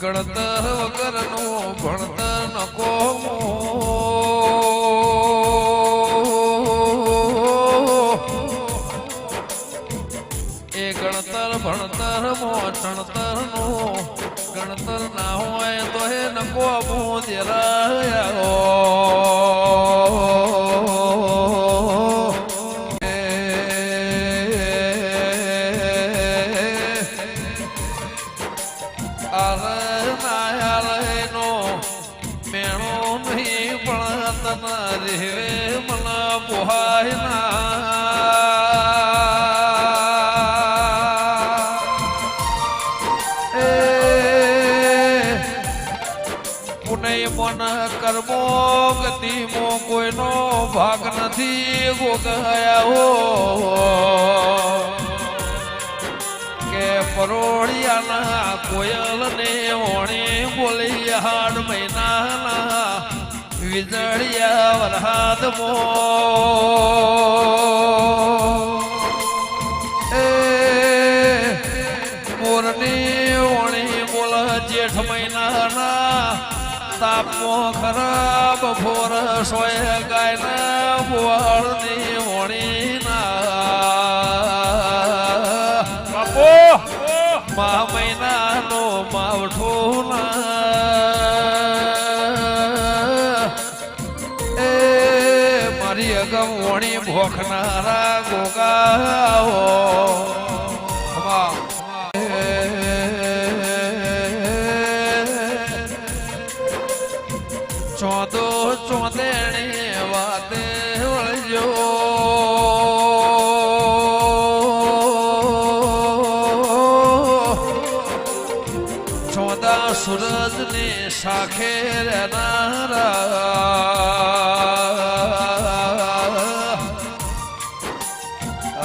ગણતર વગરનું ભણતર નકો એ ગણતર ભણતર ચણતર નું ગણતર ના હોય તો એ નકો મન કર્મો ગતિમો કોઈનો ભાગ નથી ગોગયા હો કે પરોળિયાના કોયલ ને ઓણી બોલી હાડ મહિનાના વીજળિયા વરહાદ મો મોરની ઓણી બોલ જેઠ મહિનાના તાપમો ખરાબ ફોર સોય ગાયના બોળની હોણીના મા મહિનાનો માવઠું એ મારી અગમ વણી ભોખનારા ગોગાઓ ચોદો ચોદેણી વાતે વળજો ચોદા સૂરજની શાખે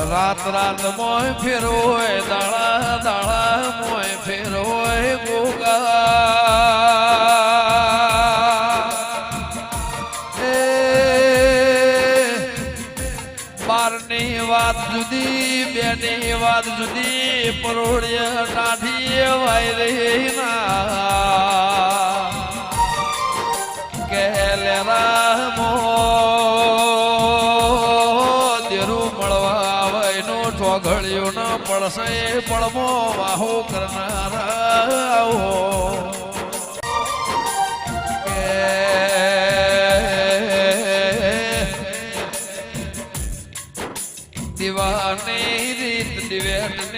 રાત રાત મોય ફેરોય દાડા દાડા મોય ફેરોય ગોગા વાત જુદી બેની વાત જુદી પરોળ્ય ટાઢી વાય રહી ના કે લેરામો દેરું મળવા વયનો ચોઘળ્યો ન પડશે પડમો વાહો કરનારા દીવાની રીત દિવેટની